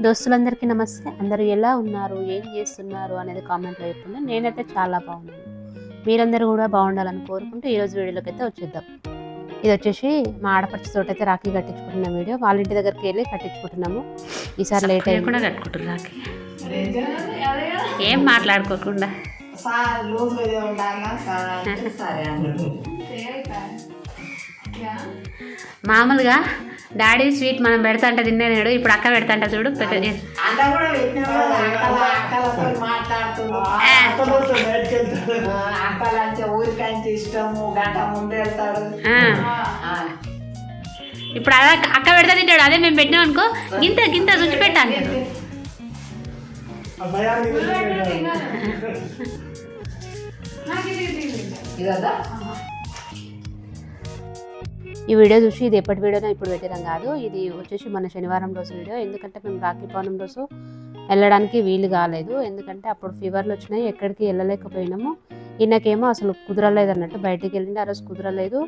దోస్తులందరికీ నమస్తే. అందరూ ఎలా ఉన్నారు, ఏం చేస్తున్నారు అనేది కామెంట్లో చెప్పండి. నేనైతే చాలా బాగున్నాను. మీరందరూ కూడా బాగుండాలని కోరుకుంటూ ఈరోజు వీడియోలోకి అయితే వచ్చేద్దాం. ఇది వచ్చేసి మా ఆడపడుచు తోట అయితే రాఖీ కట్టించుకుంటున్న వీడియో. వాళ్ళ ఇంటి దగ్గరికి వెళ్ళి కట్టించుకుంటున్నాము. ఈసారి లేట్ అయ్యకుండా కట్టుకుంటారు రాఖీ, ఏం మాట్లాడుకోకుండా. మామూలుగా డాడీ స్వీట్ మనం పెడతా అంటే తినేనాడు, ఇప్పుడు అక్క పెడతా అంటే చూడు ఇప్పుడు అదే అక్క పెడతా తింటాడు. అదే మేము పెట్టినాం అనుకో గింత గింత రుచి పెట్టాను. ఈ వీడియో చూసి ఇది ఎప్పటి వీడియోనో ఇప్పుడు పెట్టడం కాదు, ఇది వచ్చేసి మన శనివారం రోజు వీడియో. ఎందుకంటే మేము రాఖీ పౌర్ణమి రోజు వెళ్ళడానికి వీలు కాలేదు, ఎందుకంటే అప్పుడు ఫీవర్లు వచ్చినాయి, ఎక్కడికి వెళ్ళలేకపోయినాము. ఈయనకేమో అసలు కుదరలేదు అన్నట్టు, బయటికి వెళ్ళింది ఆ రోజు కుదరలేదు.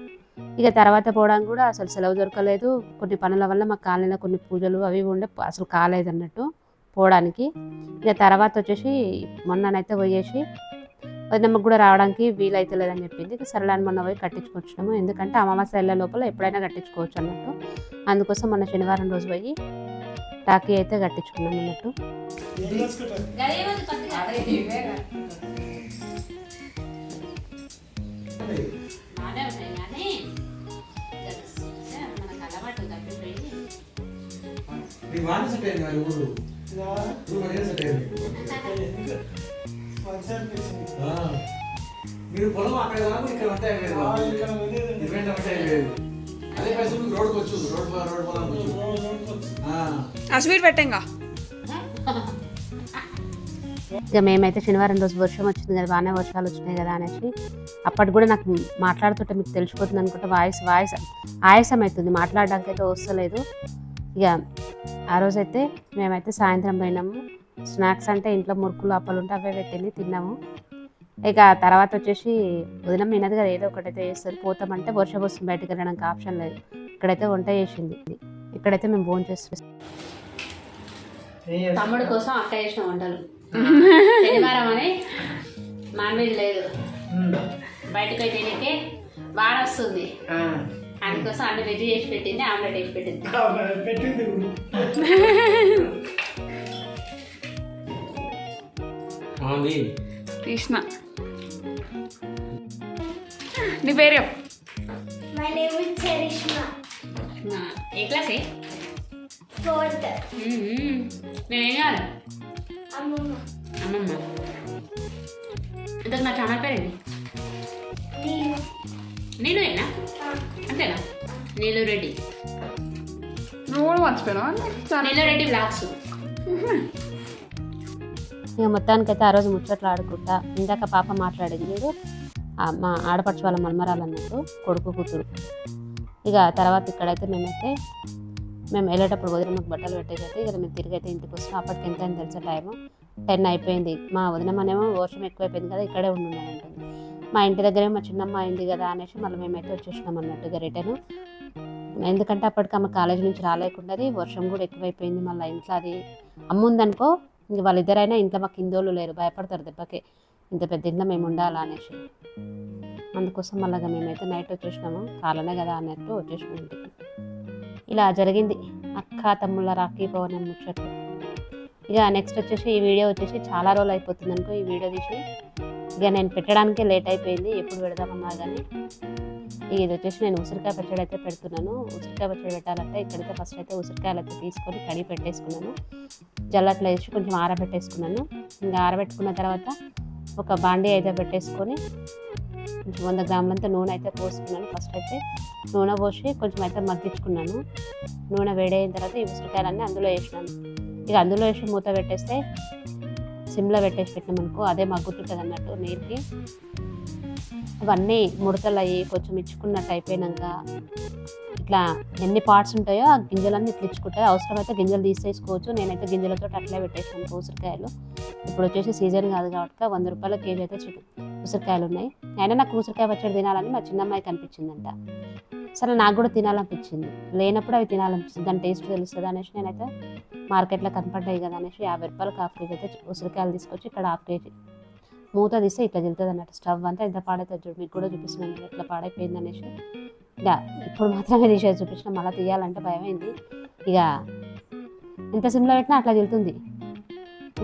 ఇక తర్వాత పోవడానికి కూడా అసలు సెలవు దొరకలేదు. కొన్ని పనుల వల్ల మా కాలనీలో కొన్ని పూజలు అవి ఉండే అసలు కాలేదు అన్నట్టు పోవడానికి. ఇక తర్వాత వచ్చేసి మొన్ననైతే పోయేసి వదినమ్మకు కూడా రావడానికి వీలైతే లేదని చెప్పింది. సరళాన్ని మొన్న పోయి కట్టించుకొచ్చినాము, ఎందుకంటే అమావాస్య వెళ్ళే లోపల ఎప్పుడైనా కట్టించుకోవచ్చు అన్నట్టు. అందుకోసం మొన్న శనివారం రోజు పోయి రాఖీ అయితే కట్టించుకున్నాం అన్నట్టు. మీరు పొలం అక్కడ ఇక్కడ ఉంటాయి అదే పైసలు రోడ్కి వచ్చు రోడ్ పొలం స్వీట్ పెట్టంగా. ఇక మేమైతే శనివారం రోజు వర్షం వచ్చింది కదా, బాగానే వర్షాలు వచ్చినాయి కదా అనేసి అప్పటికి కూడా నాకు మాట్లాడుతుంటే మీకు తెలిసిపోతుంది అనుకుంటే వాయిస్ ఆయాసం అవుతుంది, మాట్లాడడానికి అయితే వస్తలేదు. ఇక ఆ రోజైతే మేమైతే సాయంత్రం పోయినాము. స్నాక్స్ అంటే ఇంట్లో మురుకులు అప్పలు ఉంటే అవే పెట్టింది తిన్నాము. ఇక తర్వాత వచ్చేసి వదినం వినదు కదా, ఏదో ఒకటైతే చేస్తుంది. పోతామంటే వర్షం వస్తుంది, బయటకు వెళ్ళడానికి ఆప్షన్ లేదు. ఇక్కడైతే వంట చేసింది, ఇక్కడైతే మేము భోజనం చేస్తున్నాం. తమ్ముడు కోసం అక్క చేసిన వంటలు. శనివారం అని నాన్ వెజ్ లేదు, బయటకు అయితే తినకే వాన వస్తుంది, అందుకోసం అన్ని వెజ్ చేసి పెట్టింది, ఆమ్లెట్ వేసి పెట్టింది. తీసిన నీ పేరు చెప్పు. ఏ క్లాసే? నేనేం కాదు అమ్మమ్మ. ఇంతకు నా ఛానల్ పేరేంటి? నీలునా? అంతేనా? నీలు రెడ్డి. నువ్వు కూడా మర్చిపోయినా? నీలు రెడ్డి బ్లాగ్స్. ఇక మొత్తానికైతే ఆ రోజు ముచ్చట్లు ఆడుకుంటా ఇందాక పాప మాట్లాడేది లేదు, మా ఆడపడుచు వాళ్ళ మన్మరాలు అన్నట్టు, కొడుకు కూతురు. ఇక తర్వాత ఇక్కడైతే మేము వెళ్ళేటప్పుడు వదినమ్మకి బట్టలు పెట్టేసైతే ఇక మేము తిరిగి అయితే ఇంటికి వస్తాం. అప్పటికి ఎంత అని తెలిసే టైము 10 అయిపోయింది. మా వదినమ్మనేమో వర్షం ఎక్కువైపోయింది కదా, ఇక్కడే ఉండుంటుంది. మా ఇంటి దగ్గరే మా చిన్నమ్మ అయింది కదా అనేసి మళ్ళీ మేమైతే వచ్చేసినాం అన్నట్టుగా రిటర్న్. ఎందుకంటే అప్పటికి ఆమె కాలేజీ నుంచి రాలేకుండాది, వర్షం కూడా ఎక్కువైపోయింది. మళ్ళీ ఇంట్లో అది అమ్ముందనుకో, ఇంక వాళ్ళిద్దరైనా ఇంట్లో మాకు హిందోళ్ళు లేరు, భయపడతారు దెబ్బకి, ఇంత పెద్ద ఇంట్లో మేము ఉండాలా అనేసి. అందుకోసం మళ్ళీ మేమైతే నైట్ వచ్చేసినాము, కాలనే కదా అన్నట్టు వచ్చేసినాం ఇంటికి. ఇలా జరిగింది అక్క తమ్ముళ్ళ రాఖీ పౌర్ణమి ముచ్చట్లు. ఇక నెక్స్ట్ వచ్చేసి ఈ వీడియో వచ్చేసి చాలా రోజులు అయిపోతుంది అనుకో ఈ వీడియో తీసి. ఇక నేను పెట్టడానికే లేట్ అయిపోయింది, ఎప్పుడు పెడదామన్నా కానీ. ఇది వచ్చేసి నేను ఉసిరికాయ పచ్చడి అయితే పెడుతున్నాను. ఉసిరికాయ పచ్చడి పెట్టాలంటే ఇక్కడైతే ఫస్ట్ అయితే ఉసిరికాయలు అయితే తీసుకొని కడిగి పెట్టేసుకున్నాను, జల్లట్లో వేసి కొంచెం ఆరబెట్టేసుకున్నాను. ఇంకా ఆరబెట్టుకున్న తర్వాత ఒక బాండీ అయితే పెట్టేసుకొని కొంచెం 100 గ్రాములంతా నూనె అయితే పోసుకున్నాను. ఫస్ట్ అయితే నూనె పోసి కొంచెం అయితే మగ్గించుకున్నాను. నూనె వేడైన తర్వాత ఈ ఉసిరికాయలన్నీ అందులో వేసినాను. ఇక అందులో వేసి మూత పెట్టేస్తే సిమ్లో పెట్టేసి పెట్టినామనుకో అదే మగ్గుతుంటుంది అన్నట్టు నీరుకి. అవన్నీ ముడతలు అయ్యి కొంచెం ఇచ్చుకున్నట్టు అయిపోయినాక ఇట్లా ఎన్ని పార్ట్స్ ఉంటాయో ఆ గింజలన్నీ ఇట్లా ఇచ్చుకుంటాయి. అవసరమైతే గింజలు తీసేసుకోవచ్చు, నేనైతే గింజలతో అట్లే పెట్టేసాను ఉసిరికాయలు. ఇప్పుడు వచ్చేసి సీజన్ కాదు కాబట్టి 100 రూపాయల కేజీ అయితే ఉసిరికాయలు ఉన్నాయి. అయినా నాకు ఉసిరికాయ పచ్చడి తినాలని మా చిన్నమ్మాయి కనిపించిందంట. సరే నాకు కూడా తినాలనిపించింది, లేనప్పుడు అవి తినాలనిపించింది, దాని టేస్ట్ తెలుస్తుంది అనేసి నేనైతే మార్కెట్లో కనపడ్డాయి కదా అనేసి 50 రూపాయలకు హాఫ్ కేజీ అయితే ఉసిరికాయలు తీసుకొచ్చి ఇక్కడ హాఫ్ కేజీ మూత తీస్తే ఇట్లా వెళ్తుంది అన్నట్టు. స్టవ్ అంతా ఎంత పాడైతే చూడు, మీకు కూడా చూపిస్తున్నాను ఎట్లా పాడైపోయింది అనేసి. ఇక ఇప్పుడు మాత్రమే తీసేది చూపించిన, మళ్ళీ తీయాలంటే భయమైంది. ఇక ఎంత సిమ్లో పెట్టినా అట్లా వెళ్తుంది,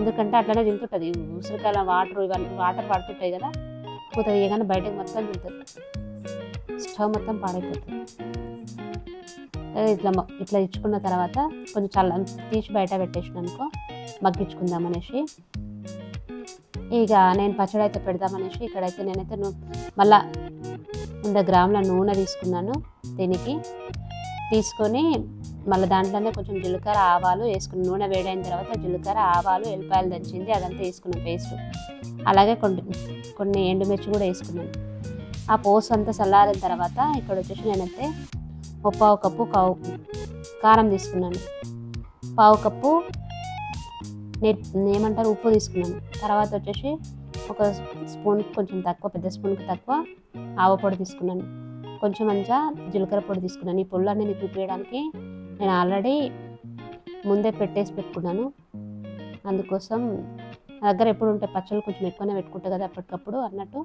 ఎందుకంటే అట్లనే తింటుంటుంది. ఉసిరికాయల ఇవన్నీ వాటర్ పడుతుంటాయి కదా, పూత తీయగానే బయటకు మొత్తం తింటుంది, స్టవ్ మొత్తం పాడైపోతుంది. ఇట్లా ఇచ్చుకున్న తర్వాత కొంచెం తీసి బయట పెట్టేసిన అనుకో, మగ్గించుకుందాం అనేసి. ఇక నేను పచ్చడి అయితే పెడదామనేసి ఇక్కడైతే నేనైతే మళ్ళా 100 గ్రాముల నూనె తీసుకున్నాను. దీనికి తీసుకొని మళ్ళీ దాంట్లోనే కొంచెం జీలకర్ర ఆవాలు వేసుకుని, నూనె వేడైన తర్వాత జీలకర్ర ఆవాలు ఎల్లిపాయలు దంచింది అదంతా వేసుకున్నాను పేస్ట్. అలాగే కొన్ని ఎండుమిర్చి కూడా వేసుకున్నాను. ఆ పోసు అంతా చల్లారిన తర్వాత ఇక్కడ వచ్చేసి నేనైతే 1/4 కప్పు కారం తీసుకున్నాను, 1/4 కప్పు ఏమంటారు ఉప్పు తీసుకున్నాను. తర్వాత వచ్చేసి ఒక స్పూన్ కొంచెం తక్కువ, పెద్ద స్పూన్కి తక్కువ ఆవ పొడి తీసుకున్నాను, కొంచెం మంచిగా జీలకర్ర పొడి తీసుకున్నాను. ఈ పొళ్ళన్నీ నీకు చూపించడానికి నేను ఆల్రెడీ ముందే పెట్టుకున్నాను, అందుకోసం నా దగ్గర ఎప్పుడు ఉంటాయి పచ్చళ్ళు కొంచెం ఎక్కువనే పెట్టుకుంటా కదా అప్పటికప్పుడు అన్నట్టు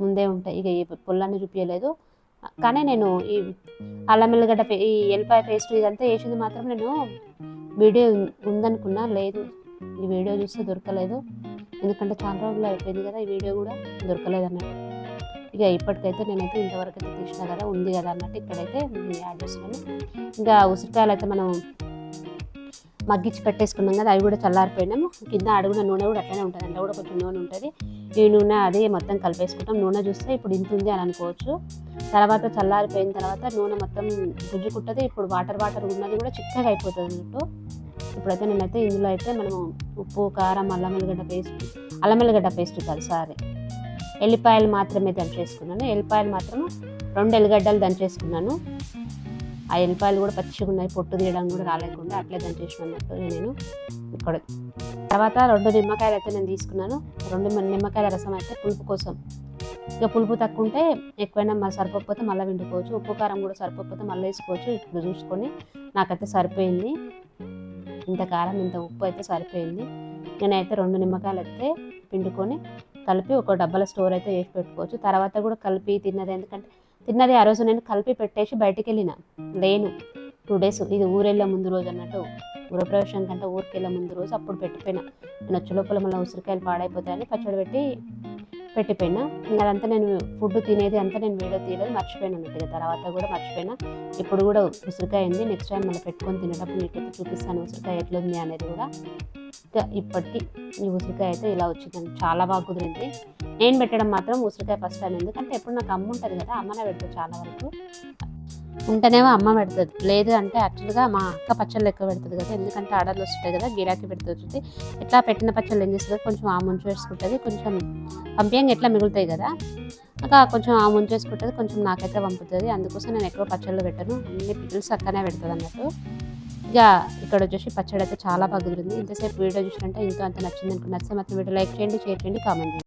ముందే ఉంటాయి. ఇక ఈ పొళ్ళన్నీ చూపించలేదు, కానీ నేను ఈ అల్లం ఎల్లిగడ్డ ఈ ఎల్లిపాయ పేస్ట్ ఇదంతా వేసింది మాత్రం నేను వీడియో ఉందనుకున్నా, లేదు ఈ వీడియో చూస్తే దొరకలేదు, ఎందుకంటే చాలా రోజులు అయిపోయింది కదా, ఈ వీడియో కూడా దొరకలేదు అన్నట్టు. ఇక ఇప్పటికైతే నేనైతే ఇంతవరకు అయితే తీసినా కదా, ఉంది కదా అన్నట్టు ఇక్కడైతే యాడ్ చేస్తున్నాను. ఇంకా ఉసిరికాయలు అయితే మనం మగ్గించి పెట్టేసుకున్నాం కదా, అవి కూడా చల్లారిపోయినాము. కింద అడుగున నూనె కూడా అట్లనే ఉంటుంది, అంటే కూడా కొంచెం నూనె ఉంటుంది. ఈ నూనె అదే మొత్తం కలిపేసుకుంటాం. నూనె చూస్తే ఇప్పుడు ఇంత ఉంది అని అనుకోవచ్చు, తర్వాత చల్లారిపోయిన తర్వాత నూనె మొత్తం గుజ్జుకుంటుంది. ఇప్పుడు వాటర్ ఉన్నది కూడా చిక్కగా అయిపోతుంది అన్నట్టు. ఇప్పుడైతే నేనైతే ఇందులో అయితే మనము ఉప్పు, కారం, అల్లం ఎల్లిగడ్డ పేస్ట్ కాదు సారీ, ఎల్లిపాయలు మాత్రమే దంచేసుకున్నాను. ఎల్లిపాయలు మాత్రం 2 ఎల్లిగడ్డలు దంచేసుకున్నాను. ఆ ఎల్లిపాయలు కూడా పచ్చిగా ఉన్నాయి, పొట్టు తీయడం కూడా రాలేకుండా అట్లే దంచేసినట్టు నేను ఇక్కడ. తర్వాత 2 నిమ్మకాయలు అయితే నేను తీసుకున్నాను. 2 నిమ్మకాయల రసం అయితే పులుపు కోసం. ఇక పులుపు తక్కువ ఉంటే ఎక్కువైనా సరిపోకపోతే మళ్ళీ వండుకోవచ్చు, ఉప్పు కారం కూడా సరిపోకపోతే మళ్ళీ వేసుకోవచ్చు. ఇప్పుడు చూసుకొని నాకైతే సరిపోయింది, ఇంత కారం ఇంత ఉప్పు అయితే సరిపోయింది. నేనైతే 2 నిమ్మకాయలు అయితే పిండుకొని కలిపి ఒక డబ్బాలో స్టోర్ అయితే వేసి పెట్టుకోవచ్చు. తర్వాత కూడా కలిపి తిన్నది, ఎందుకంటే తిన్నది ఆ రోజు నేను కలిపి పెట్టేసి బయటికి వెళ్ళిన లేను 2 డేస్. ఇది ఊరెళ్ళే ముందు రోజు అన్నట్టు, గృహప్రవేశం కంటే ఊరికి వెళ్ళే ముందు రోజు అప్పుడు పెట్టిపోయినా. నేను వచ్చే లోపల మళ్ళీ ఉసిరికాయలు పాడైపోతాయని పచ్చడి పెట్టిపోయినా. ఇంకా అదంతా నేను ఫుడ్ తినేది అంతా నేను వీడియో తీయలేదు, మర్చిపోయాను అన్నట్టుగా. తర్వాత కూడా మర్చిపోయినా. ఇప్పుడు కూడా ఉసిరికాయ ఉంది, నెక్స్ట్ టైం మళ్ళీ పెట్టుకొని తినేటప్పుడు మీకైతే చూపిస్తాను ఉసిరికాయ ఎట్లుంది అనేది కూడా. ఇంకా ఇప్పటికీ ఈ ఉసిరికాయ అయితే ఇలా వచ్చిందండి, చాలా బాగా కుదిరింది. నేను పెట్టడం మాత్రం ఉసిరికాయ ఫస్ట్ టైం, ఎందుకంటే ఎప్పుడు నాకు అమ్మ ఉంటుంది కదా, అమ్మనే పెడుతుంది చాలా వరకు. ఉంటేనేమో అమ్మ పెడుతుంది, లేదు అంటే యాక్చువల్గా మా అక్క పచ్చళ్ళు ఎక్కువ పెడుతుంది కదా, ఎందుకంటే ఆర్డర్లు వస్తుంటాయి కదా, గిరాకీ పెడుతుంది. ఇట్లా పెట్టిన పచ్చళ్ళు ఏం చేస్తుంది, కొంచెం ఆ ముంచు వేసుకుంటుంది, కొంచెం పంపించంగా ఎట్లా మిగులుతాయి కదా, ఇంకా కొంచెం ఆ ముంచు వేసుకుంటుంది, కొంచెం నాకైతే పంపుతుంది. అందుకోసం నేను ఎక్కువ పచ్చళ్ళు పెట్టను, అన్ని పిల్లలు చక్కనే పెడుతుంది అన్నట్టు. ఇక ఇక్కడ వచ్చేసి పచ్చడి అయితే చాలా బాగా కుదిరింది. ఇంతసేపు వీడియో చూసినట్టే ఇంకో అంత నచ్చింది అనుకున్న, నచ్చితే మాత్రం వీడియో లైక్ చేయండి, షేర్ చేయండి, కామెంట్ చేయండి.